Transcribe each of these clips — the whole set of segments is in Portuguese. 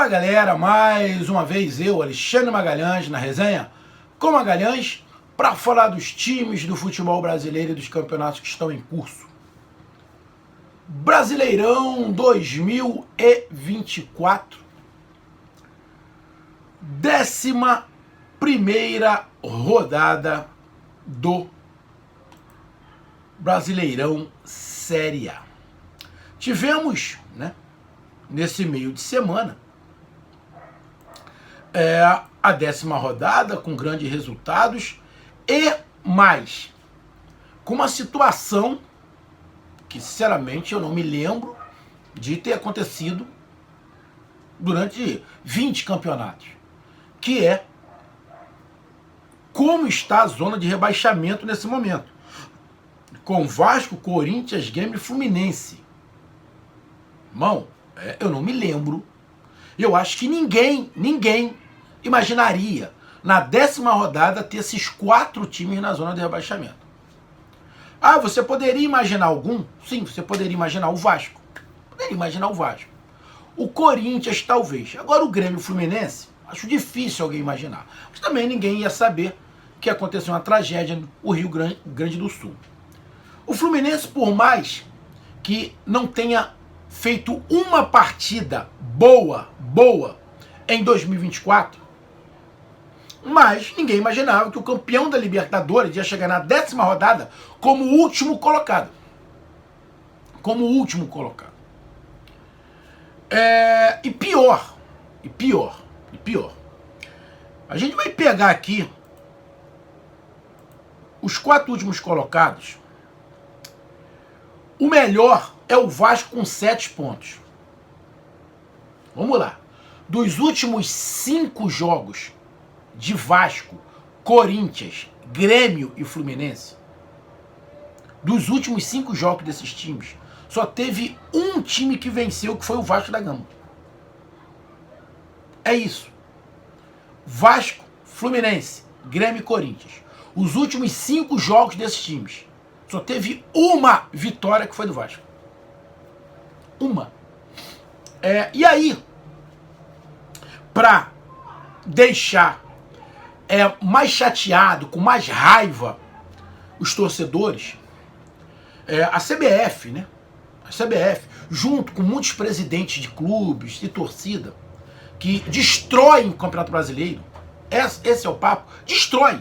Fala galera, mais uma vez eu, Alexandre Magalhães, na resenha com Magalhães, para falar dos times do futebol brasileiro e dos campeonatos que estão em curso. Brasileirão 2024, 11ª rodada do Brasileirão Série A. Tivemos, nesse meio de semana, a 10ª rodada com grandes resultados e mais, com uma situação que, sinceramente, eu não me lembro de ter acontecido durante 20 campeonatos, que é como está a zona de rebaixamento nesse momento, com Vasco, Corinthians, Grêmio e Fluminense. Irmão, eu não me lembro. Eu acho que ninguém imaginaria na 10ª rodada ter esses 4 times na zona de rebaixamento. Ah, você poderia imaginar algum? Sim, você poderia imaginar o Vasco. Poderia imaginar o Vasco. O Corinthians, talvez. Agora o Grêmio e o Fluminense, acho difícil alguém imaginar. Mas também ninguém ia saber que aconteceu uma tragédia no Rio Grande do Sul. O Fluminense, por mais que não tenha feito uma partida boa em 2024, mas ninguém imaginava que o campeão da Libertadores ia chegar na 10ª rodada como o último colocado. E pior. A gente vai pegar aqui os 4 últimos colocados. O melhor é o Vasco com 7 pontos. Vamos lá. Dos últimos 5 jogos de Vasco, Corinthians, Grêmio e Fluminense, dos últimos 5 jogos desses times, só teve um time que venceu, que foi o Vasco da Gama. É isso. Vasco, Fluminense, Grêmio e Corinthians. Os últimos 5 jogos desses times, só teve uma vitória, que foi do Vasco. Uma. E aí, pra deixar mais chateado, com mais raiva os torcedores, a CBF, A CBF, junto com muitos presidentes de clubes e torcida, que destroem o Campeonato Brasileiro, esse é o papo, destrói.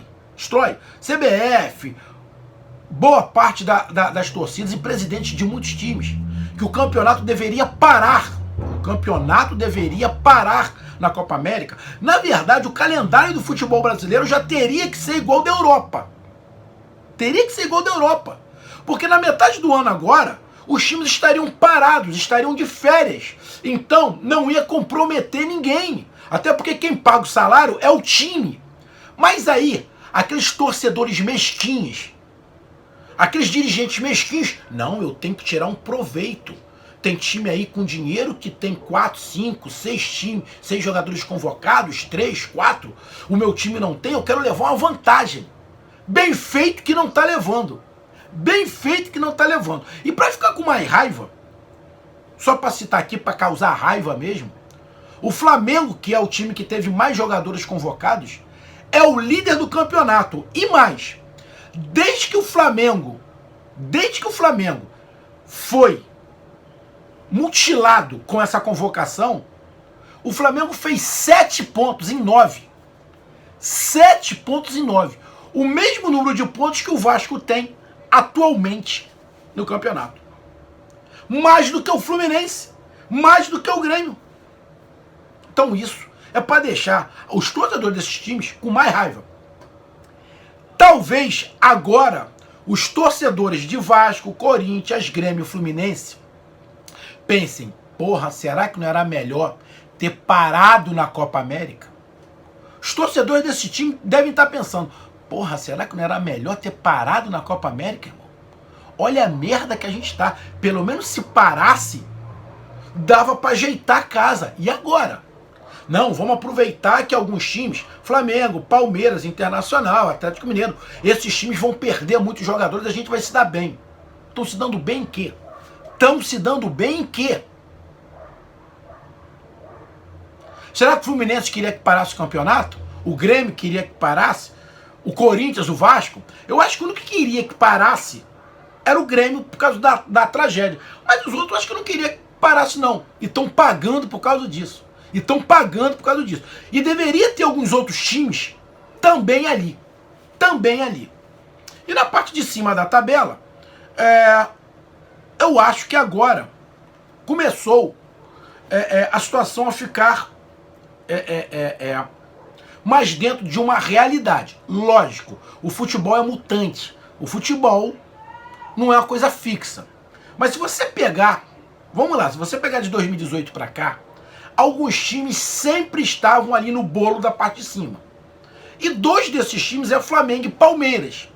CBF, boa parte das torcidas e presidentes de muitos times, que o campeonato deveria parar. Na Copa América. Na verdade, o calendário do futebol brasileiro já teria que ser igual da Europa. Porque na metade do ano agora, os times estariam parados, estariam de férias. Então, não ia comprometer ninguém. Até porque quem paga o salário é o time. Mas aí, aqueles torcedores mesquinhos, aqueles dirigentes mesquinhos, não, eu tenho que tirar um proveito. Tem time aí com dinheiro que tem 4, 5, 6 jogadores convocados, 3, 4. O meu time não tem, eu quero levar uma vantagem. Bem feito que não tá levando. E para ficar com mais raiva, só para citar aqui, para causar raiva mesmo, o Flamengo, que é o time que teve mais jogadores convocados, é o líder do campeonato. E mais, desde que o Flamengo foi mutilado com essa convocação, o Flamengo fez 7 pontos em 9. 7 pontos em 9. O mesmo número de pontos que o Vasco tem atualmente no campeonato. Mais do que o Fluminense, mais do que o Grêmio. Então isso é para deixar os torcedores desses times com mais raiva. Talvez agora os torcedores de Vasco, Corinthians, Grêmio e Fluminense pensem, porra, será que não era melhor ter parado na Copa América? Os torcedores desse time devem estar pensando, porra, será que não era melhor ter parado na Copa América, irmão? Olha a merda que a gente tá. Pelo menos se parasse, dava pra ajeitar a casa. E agora? Não, vamos aproveitar que alguns times, Flamengo, Palmeiras, Internacional, Atlético Mineiro, esses times vão perder muitos jogadores, a gente vai se dar bem. Estão se dando bem em quê? Será que o Fluminense queria que parasse o campeonato? O Grêmio queria que parasse? O Corinthians, o Vasco? Eu acho que o único que queria que parasse era o Grêmio por causa da tragédia. Mas os outros eu acho que não queria que parasse, não. E estão pagando por causa disso. E deveria ter alguns outros times também ali. E na parte de cima da tabela, eu acho que agora começou a situação a ficar mais dentro de uma realidade. Lógico, o futebol é mutante. O futebol não é uma coisa fixa. Mas se você pegar, vamos lá, se você pegar de 2018 para cá, alguns times sempre estavam ali no bolo da parte de cima. E dois desses times é Flamengo e Palmeiras.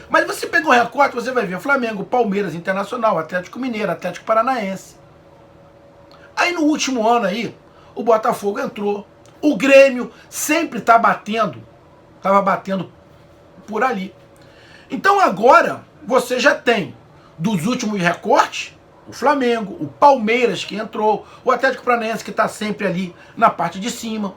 Mas você pega um recorte, você vai ver Flamengo, Palmeiras, Internacional, Atlético Mineiro, Atlético Paranaense. Aí no último ano aí, o Botafogo entrou. O Grêmio sempre estava batendo por ali. Então agora você já tem, dos últimos recortes, o Flamengo, o Palmeiras que entrou, o Atlético Paranaense que está sempre ali na parte de cima.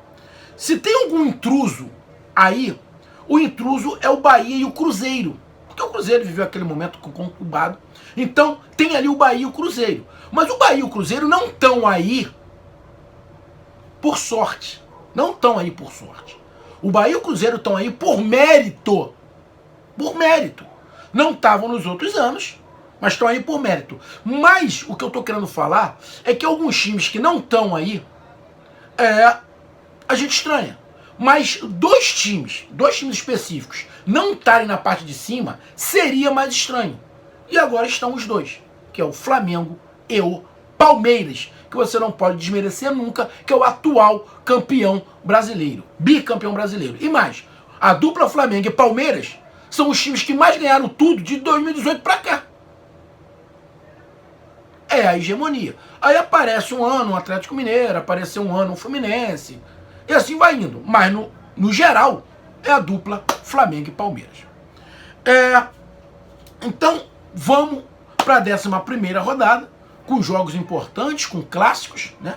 Se tem algum intruso aí, o intruso é o Bahia e o Cruzeiro. Porque o Cruzeiro viveu aquele momento conturbado. Então tem ali o Bahia e o Cruzeiro. Mas o Bahia e o Cruzeiro não estão aí por sorte. Não estão aí por sorte. O Bahia e o Cruzeiro estão aí por mérito. Por mérito. Não estavam nos outros anos, mas estão aí por mérito. Mas o que eu estou querendo falar é que alguns times que não estão aí, a gente estranha. Mas dois times específicos, não estarem na parte de cima, seria mais estranho. E agora estão os dois, que é o Flamengo e o Palmeiras, que você não pode desmerecer nunca, que é o atual campeão brasileiro, bicampeão brasileiro. E mais, a dupla Flamengo e Palmeiras são os times que mais ganharam tudo de 2018 para cá. É a hegemonia. Aí aparece um ano um Atlético Mineiro, aparece um ano um Fluminense, e assim vai indo. Mas no geral, é a dupla Flamengo e Palmeiras. Então, vamos para a 11ª rodada, com jogos importantes, com clássicos, né?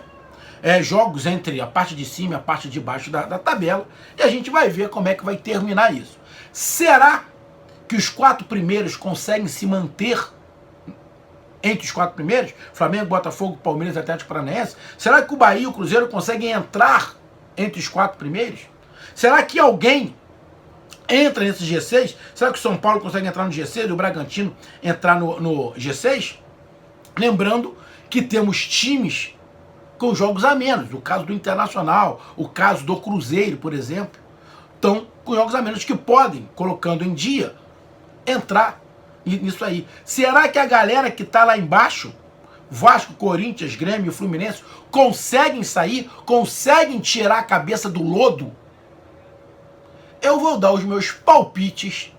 Jogos entre a parte de cima e a parte de baixo da tabela, e a gente vai ver como é que vai terminar isso. Será que os 4 primeiros conseguem se manter entre os 4 primeiros? Flamengo, Botafogo, Palmeiras e Atlético Paranaense? Será que o Bahia e o Cruzeiro conseguem entrar entre os 4 primeiros? Será que alguém entra nesse G6? Será que o São Paulo consegue entrar no G6 e o Bragantino entrar no G6? Lembrando que temos times com jogos a menos. O caso do Internacional, o caso do Cruzeiro, por exemplo, estão com jogos a menos que podem, colocando em dia, entrar nisso aí. Será que a galera que está lá embaixo, Vasco, Corinthians, Grêmio e Fluminense, conseguem sair, conseguem tirar a cabeça do lodo? Eu vou dar os meus palpites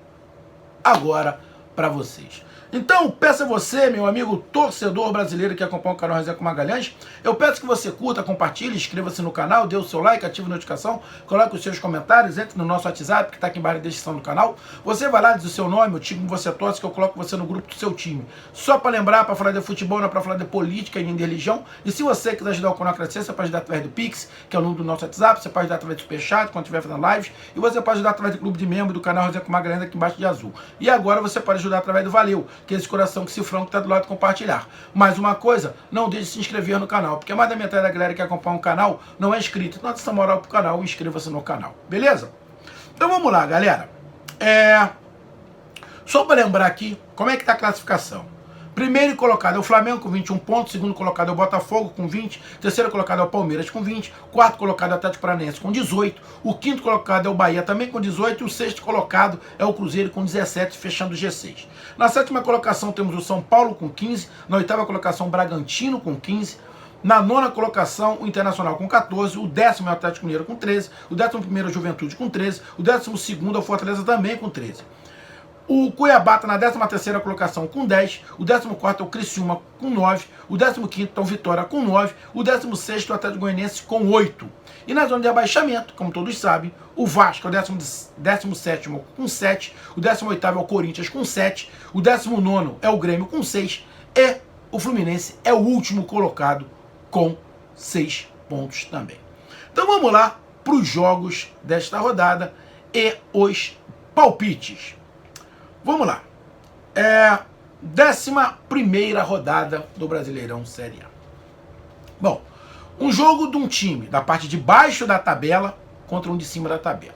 agora para vocês. Então, peço a você, meu amigo torcedor brasileiro que acompanha o canal Resenha com Magalhães, eu peço que você curta, compartilhe, inscreva-se no canal, dê o seu like, ative a notificação, coloque os seus comentários, entre no nosso WhatsApp, que está aqui embaixo na descrição do canal. Você vai lá, diz o seu nome, o time que você torce, que eu coloco você no grupo do seu time. Só para lembrar, para falar de futebol, não é para falar de política e nem de religião. E se você quiser ajudar o canal a crescer, você pode ajudar através do Pix, que é o número do nosso WhatsApp, você pode ajudar através do Superchat, quando estiver fazendo lives, e você pode ajudar através do clube de membro do canal Resenha com Magalhães, aqui embaixo de azul. E agora você pode ajudar através do Valeu, que é esse coração que cifrão que está do lado de compartilhar. Mais uma coisa, não deixe de se inscrever no canal, porque mais da metade da galera que acompanha o canal não é inscrito. Então, dá essa moral pro canal, inscreva-se no canal. Beleza? Então vamos lá, galera. Só para lembrar aqui, como é que tá a classificação? Primeiro colocado é o Flamengo com 21 pontos, segundo colocado é o Botafogo com 20, terceiro colocado é o Palmeiras com 20, quarto colocado é o Atlético Paranaense com 18, o quinto colocado é o Bahia também com 18 e o sexto colocado é o Cruzeiro com 17, fechando o G6. Na sétima colocação temos o São Paulo com 15, na oitava colocação o Bragantino com 15, na nona colocação o Internacional com 14, o décimo é o Atlético Mineiro com 13, o 11º é o Juventude com 13, o 12º é o Fortaleza também com 13. O Cuiabá está na 13ª colocação com 10, o 14º é o Criciúma com 9, o 15º é o Vitória com 9, o 16º é o Atlético Goianiense com 8. E na zona de abaixamento, como todos sabem, o Vasco é o 17º com 7, o 18º é o Corinthians com 7, o 19º é o Grêmio com 6 e o Fluminense é o último colocado com 6 pontos também. Então vamos lá para os jogos desta rodada e os palpites. Vamos lá. 11ª rodada do Brasileirão Série A. Bom, um jogo de um time da parte de baixo da tabela contra um de cima da tabela.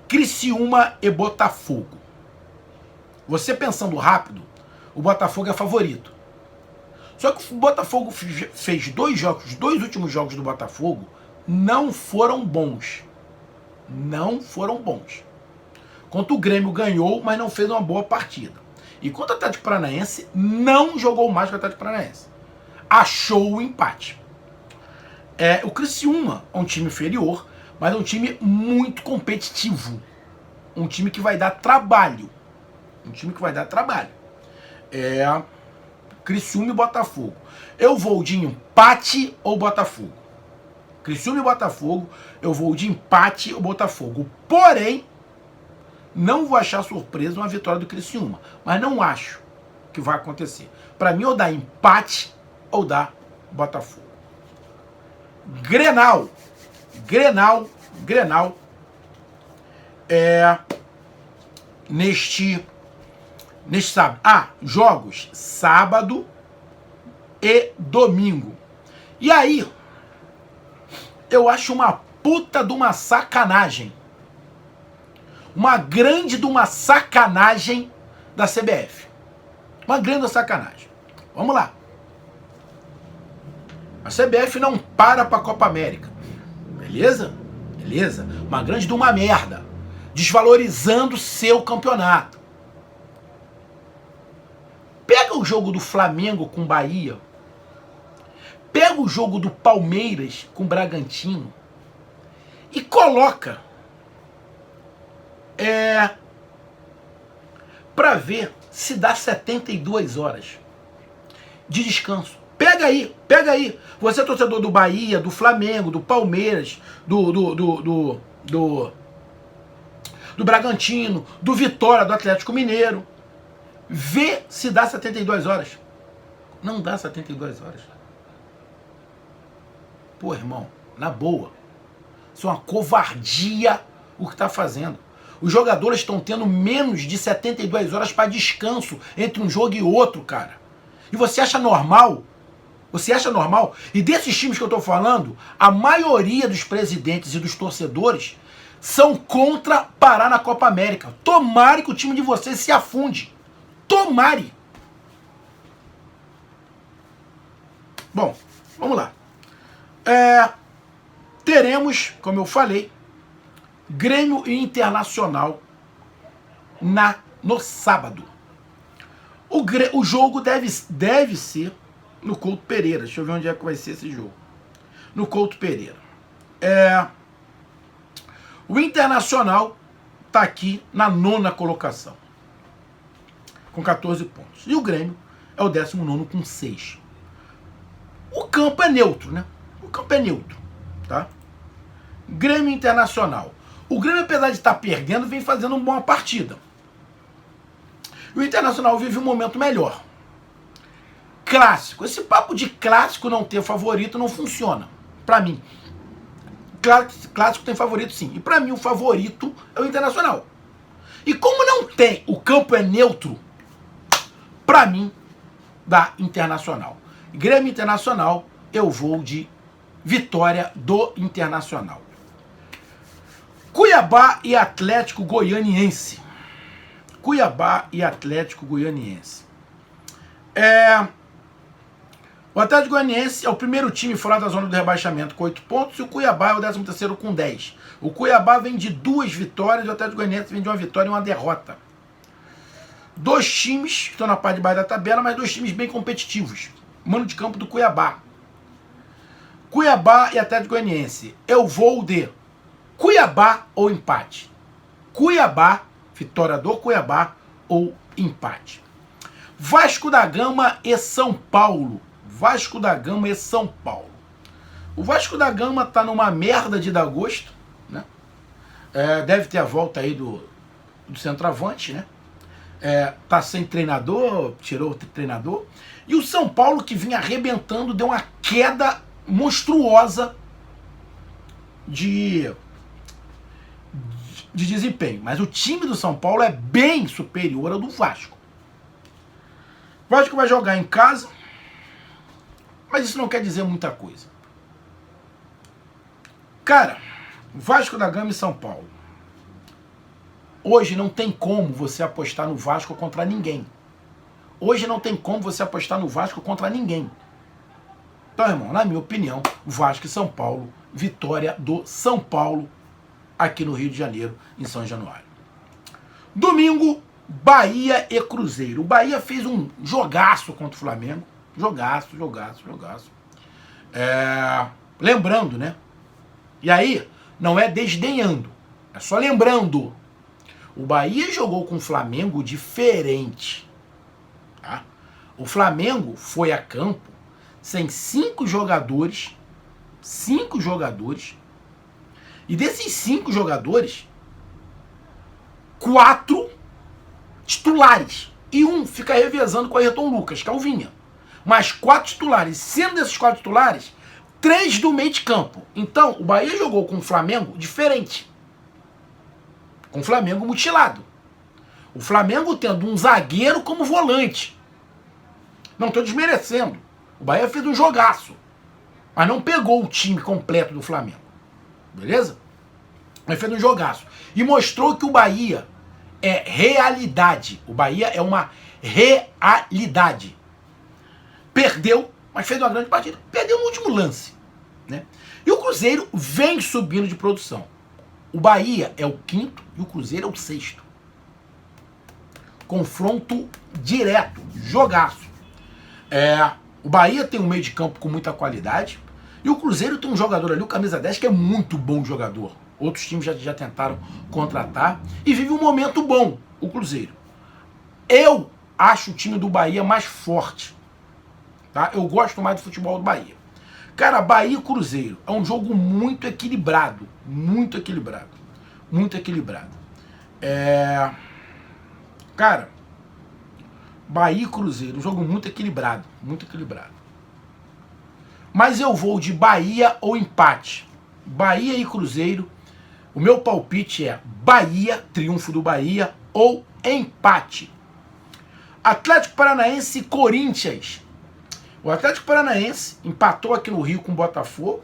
Criciúma e Botafogo. Você pensando rápido, o Botafogo é favorito. Só que o Botafogo fez dois últimos jogos do Botafogo não foram bons. Não foram bons. Contra o Grêmio ganhou, mas não fez uma boa partida. E contra o Atlético Paranaense, não jogou mais que o Atlético Paranaense. Achou o empate. O Criciúma é um time inferior, mas é um time muito competitivo. Um time que vai dar trabalho. Criciúma e Botafogo. Eu vou de empate ou Botafogo. Criciúma e Botafogo, eu vou de empate ou Botafogo. Porém, não vou achar surpresa uma vitória do Criciúma. Mas não acho que vai acontecer. Para mim, ou dá empate ou dá Botafogo. Grenal. Neste sábado. Jogos sábado e domingo. E aí, eu acho uma puta de uma sacanagem. Uma grande de uma sacanagem da CBF. Uma grande sacanagem. Vamos lá. A CBF não para pra Copa América. Beleza? Beleza. Uma grande de uma merda. Desvalorizando seu campeonato. Pega o jogo do Flamengo com Bahia. Pega o jogo do Palmeiras com Bragantino. E coloca pra ver se dá 72 horas de descanso. Pega aí. Você é torcedor do Bahia, do Flamengo, do Palmeiras, do Bragantino, do Vitória, do Atlético Mineiro. Vê se dá 72 horas. Não dá 72 horas. Pô, irmão, na boa. Isso é uma covardia o que tá fazendo. Os jogadores estão tendo menos de 72 horas para descanso entre um jogo e outro, cara. E você acha normal? E desses times que eu tô falando, a maioria dos presidentes e dos torcedores são contra parar na Copa América. Tomare que o time de vocês se afunde. Tomare. Bom, vamos lá. Teremos, como eu falei, Grêmio e Internacional no sábado. O jogo deve ser no Couto Pereira. Deixa eu ver onde é que vai ser esse jogo. No Couto Pereira. O Internacional está aqui na 9ª colocação, com 14 pontos. E o Grêmio é o 19º com 6. O campo é neutro, né? Tá? Grêmio Internacional. O Grêmio, apesar de estar perdendo, vem fazendo uma boa partida. E o Internacional vive um momento melhor. Clássico. Esse papo de clássico não ter favorito não funciona. Pra mim. Clássico tem favorito sim. E pra mim o favorito é o Internacional. E como não tem, o campo é neutro, pra mim dá Internacional. Grêmio Internacional, eu vou de vitória do Internacional. Cuiabá e Atlético Goianiense. O Atlético Goianiense é o primeiro time fora da zona do rebaixamento com 8 pontos e o Cuiabá é o 13º com 10. O Cuiabá vem de 2 vitórias e o Atlético Goianiense vem de uma vitória e uma derrota. Dois times que estão na parte de baixo da tabela, mas dois times bem competitivos. Mano de campo do Cuiabá. Cuiabá e Atlético Goianiense. Eu vou de Cuiabá ou empate. Cuiabá, vitória do Cuiabá ou empate. Vasco da Gama e São Paulo. O Vasco da Gama tá numa merda de dar gosto, né? Deve ter a volta aí do centroavante, né? Tá sem treinador, tirou o treinador. E o São Paulo, que vinha arrebentando, deu uma queda monstruosa de desempenho. Mas o time do São Paulo é bem superior ao do Vasco. O Vasco vai jogar em casa, mas isso não quer dizer muita coisa. Cara, Vasco da Gama e São Paulo. Hoje não tem como você apostar no Vasco contra ninguém. Hoje não tem como você apostar no Vasco contra ninguém. Então, irmão, na minha opinião, Vasco e São Paulo, vitória do São Paulo aqui no Rio de Janeiro, em São Januário. Domingo, Bahia e Cruzeiro. O Bahia fez um jogaço contra o Flamengo. Jogaço. Lembrando, né? E aí, não é desdenhando, é só lembrando. O Bahia jogou com o Flamengo diferente. Tá? O Flamengo foi a campo sem 5 jogadores. 5 jogadores. E desses 5 jogadores, 4 titulares. E um fica revezando com o Ayrton Lucas, que é o Vinha. Mas 4 titulares. Sendo desses 4 titulares, 3 do meio de campo. Então, o Bahia jogou com o Flamengo diferente. Com o Flamengo mutilado. O Flamengo tendo um zagueiro como volante. Não estou desmerecendo. O Bahia fez um jogaço. Mas não pegou o time completo do Flamengo. Beleza? Mas fez um jogaço. E mostrou que o Bahia é realidade. O Bahia é uma realidade. Perdeu, mas fez uma grande partida. Perdeu no último lance. Né? E o Cruzeiro vem subindo de produção. O Bahia é o 5º e o Cruzeiro é o 6º. Confronto direto, jogaço. O Bahia tem um meio de campo com muita qualidade e o Cruzeiro tem um jogador ali, o camisa 10, que é muito bom jogador. Outros times já tentaram contratar e vive um momento bom, o Cruzeiro. Eu acho o time do Bahia mais forte. Tá? Eu gosto mais do futebol do Bahia. Cara, Bahia e Cruzeiro é um jogo muito equilibrado. Muito equilibrado. Muito equilibrado. Cara, Bahia e Cruzeiro, um jogo muito equilibrado. Muito equilibrado. Mas eu vou de Bahia ou empate. Bahia e Cruzeiro. O meu palpite é Bahia, triunfo do Bahia, ou empate. Atlético Paranaense e Corinthians. O Atlético Paranaense empatou aqui no Rio com o Botafogo,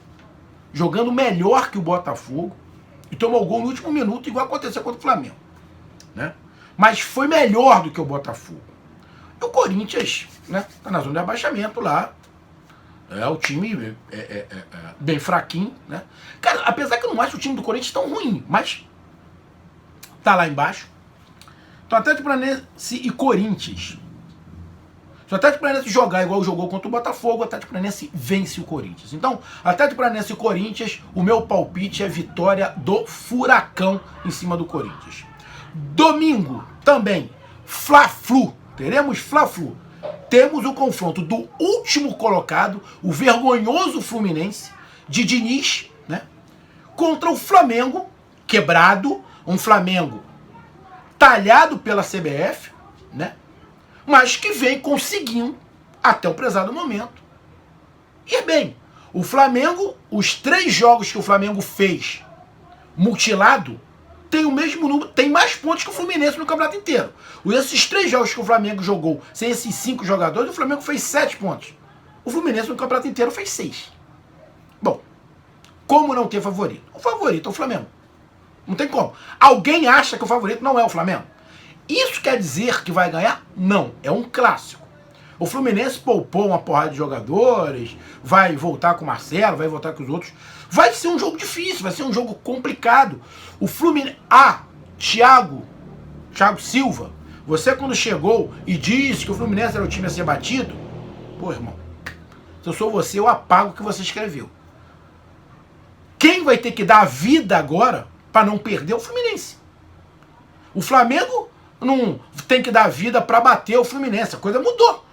jogando melhor que o Botafogo, e tomou gol no último minuto, igual aconteceu contra o Flamengo. Né? Mas foi melhor do que o Botafogo. E o Corinthians, né, tá na zona de abaixamento lá. O time bem fraquinho. Né? Cara, apesar que eu não acho o time do Corinthians tão ruim, mas tá lá embaixo. Então Atlético Paranaense e Corinthians. Se o Atlético Paranaense jogar igual jogou contra o Botafogo, o Atlético Paranaense vence o Corinthians. Então, Atlético Paranaense e Corinthians, o meu palpite é vitória do Furacão em cima do Corinthians. Domingo, também, Fla-Flu. Teremos Fla-Flu. Temos o confronto do último colocado, o vergonhoso Fluminense, de Diniz, né, contra o Flamengo, quebrado, um Flamengo talhado pela CBF, né, mas que vem conseguindo até o prezado momento. E bem, o Flamengo, os 3 jogos que o Flamengo fez mutilado, tem o mesmo número, tem mais pontos que o Fluminense no campeonato inteiro. Esses 3 jogos que o Flamengo jogou, sem esses 5 jogadores, o Flamengo fez 7 pontos. O Fluminense no campeonato inteiro fez 6. Bom, como não ter favorito? O favorito é o Flamengo. Não tem como. Alguém acha que o favorito não é o Flamengo? Isso quer dizer que vai ganhar? Não, é um clássico. O Fluminense poupou uma porrada de jogadores, vai voltar com o Marcelo, vai voltar com os outros. Vai ser um jogo difícil, vai ser um jogo complicado. O Fluminense... Thiago Silva, você quando chegou e disse que o Fluminense era o time a ser batido, pô, irmão, se eu sou você, eu apago o que você escreveu. Quem vai ter que dar a vida agora para não perder é o Fluminense. O Flamengo não tem que dar a vida para bater o Fluminense. A coisa mudou.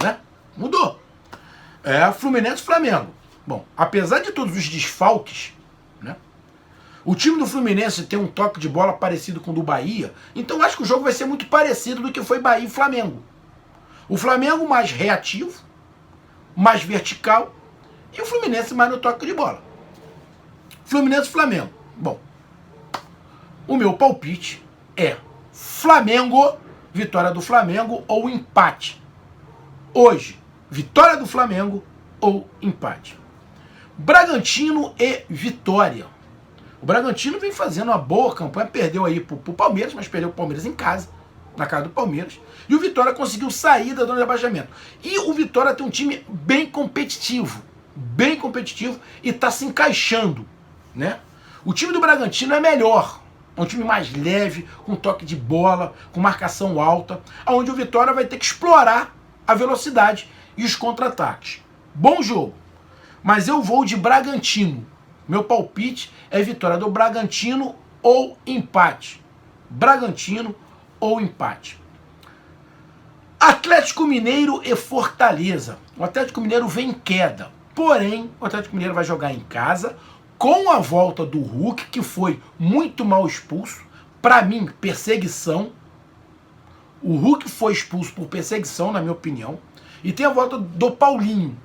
Né? Mudou. Fluminense e Flamengo. Bom, apesar de todos os desfalques, né, o time do Fluminense tem um toque de bola parecido com o do Bahia, então acho que o jogo vai ser muito parecido do que foi Bahia e Flamengo. O Flamengo mais reativo, mais vertical, e o Fluminense mais no toque de bola. Fluminense e Flamengo. Bom, o meu palpite é Flamengo, vitória do Flamengo ou empate. Hoje, vitória do Flamengo ou empate. Bragantino e Vitória. O Bragantino vem fazendo uma boa campanha, perdeu aí pro Palmeiras, mas perdeu o Palmeiras em casa, na casa do Palmeiras. E o Vitória conseguiu sair da zona de abaixamento. E o Vitória tem um time bem competitivo e está se encaixando, né? O time do Bragantino é melhor. É um time mais leve, com toque de bola, com marcação alta, onde o Vitória vai ter que explorar a velocidade e os contra-ataques. Bom jogo. Mas eu vou de Bragantino. Meu palpite é vitória do Bragantino ou empate. Bragantino ou empate. Atlético Mineiro e Fortaleza. O Atlético Mineiro vem em queda. Porém, o Atlético Mineiro vai jogar em casa com a volta do Hulk, que foi muito mal expulso. Para mim, perseguição. O Hulk foi expulso por perseguição, na minha opinião. E tem a volta do Paulinho.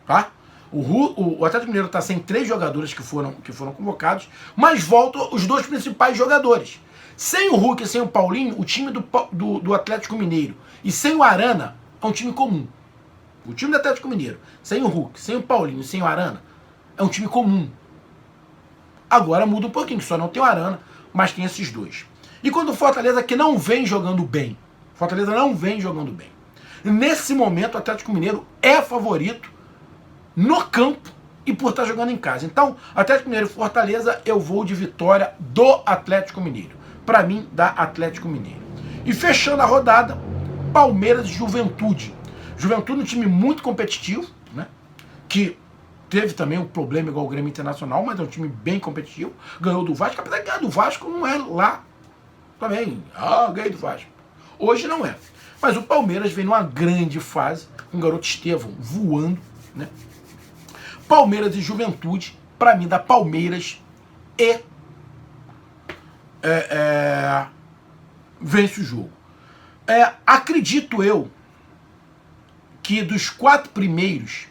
Tá? O Atlético Mineiro está sem 3 jogadores que foram convocados, mas voltam os 2 principais jogadores. Sem o Hulk e sem o Paulinho, o time do Atlético Mineiro e sem o Arana é um time comum. O time do Atlético Mineiro, sem o Hulk, sem o Paulinho, sem o Arana, é um time comum. Agora muda um pouquinho, só não tem o Arana, mas tem esses 2. E quando o Fortaleza, que não vem jogando bem, Fortaleza não vem jogando bem. Nesse momento, o Atlético Mineiro é favorito no campo e por estar jogando em casa. Então, Atlético Mineiro e Fortaleza, eu vou de vitória do Atlético Mineiro. Para mim, dá Atlético Mineiro. E fechando a rodada, Palmeiras e Juventude. Juventude é um time muito competitivo, né? Que teve também um problema igual o Grêmio Internacional, mas é um time bem competitivo. Ganhou do Vasco, apesar de ganhar do Vasco não é lá também. Ganhei do Vasco. Hoje não é. Mas o Palmeiras vem numa grande fase, com o garoto Estevão voando, né? Palmeiras e Juventude, para mim dá Palmeiras e vence o jogo. Acredito eu que dos 4 primeiros,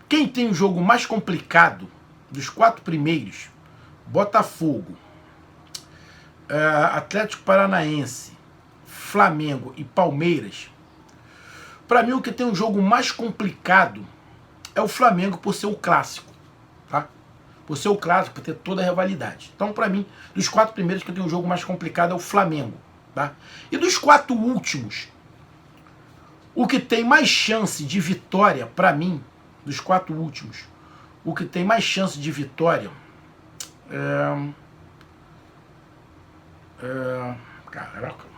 quem tem o jogo mais complicado dos 4 primeiros, Botafogo, Atlético Paranaense, Flamengo e Palmeiras, para mim o que tem um jogo mais complicado é o Flamengo por ser o clássico, tá? Por ser o clássico, por ter toda a rivalidade. Então, para mim, dos 4 primeiros que tem um jogo mais complicado é o Flamengo, tá? E dos 4 últimos, o que tem mais chance de vitória, para mim, dos 4 últimos, o que tem mais chance de vitória caraca.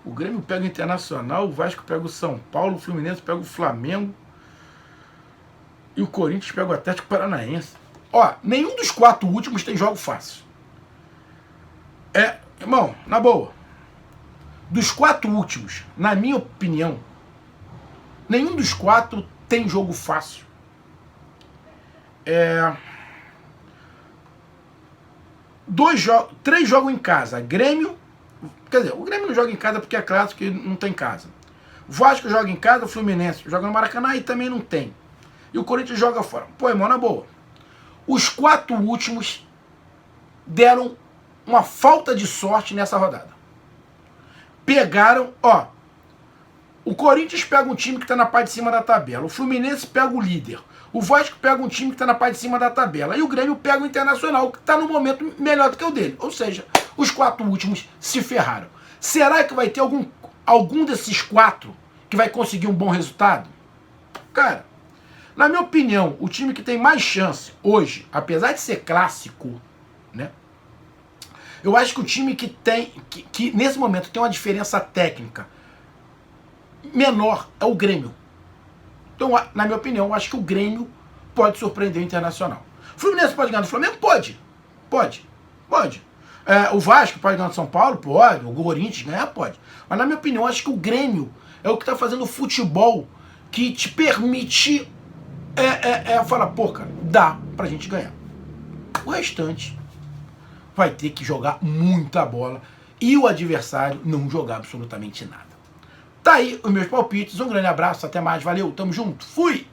O Grêmio pega o Internacional, o Vasco pega o São Paulo, o Fluminense pega o Flamengo e o Corinthians pega o Atlético Paranaense. Ó, nenhum dos 4 últimos tem jogo fácil. Irmão, na boa, dos 4 últimos, na minha opinião, nenhum dos 4 tem jogo fácil. 3 jogam em casa. Grêmio, quer dizer, o Grêmio não joga em casa porque é clássico e não tem casa. O Vasco joga em casa, o Fluminense joga no Maracanã e também não tem. E o Corinthians joga fora. Pô, irmão, na boa. Os 4 últimos deram uma falta de sorte nessa rodada. Pegaram, o Corinthians pega um time que está na parte de cima da tabela. O Fluminense pega o líder. O Vasco pega um time que está na parte de cima da tabela. E o Grêmio pega o Internacional, que está no momento melhor do que o dele. Ou seja, os 4 últimos se ferraram. Será que vai ter algum desses 4 que vai conseguir um bom resultado? Cara, na minha opinião, o time que tem mais chance hoje, apesar de ser clássico, né? Eu acho que o time que nesse momento tem uma diferença técnica menor é o Grêmio. Então, na minha opinião, eu acho que o Grêmio pode surpreender o Internacional. O Fluminense pode ganhar do Flamengo? Pode. O Vasco pode ganhar do São Paulo? Pode. O Corinthians ganhar? Pode. Mas, na minha opinião, eu acho que o Grêmio é o que está fazendo o futebol que te permite falar, pô, cara, dá pra gente ganhar. O restante vai ter que jogar muita bola e o adversário não jogar absolutamente nada. Tá aí os meus palpites, um grande abraço, até mais, valeu, tamo junto, fui!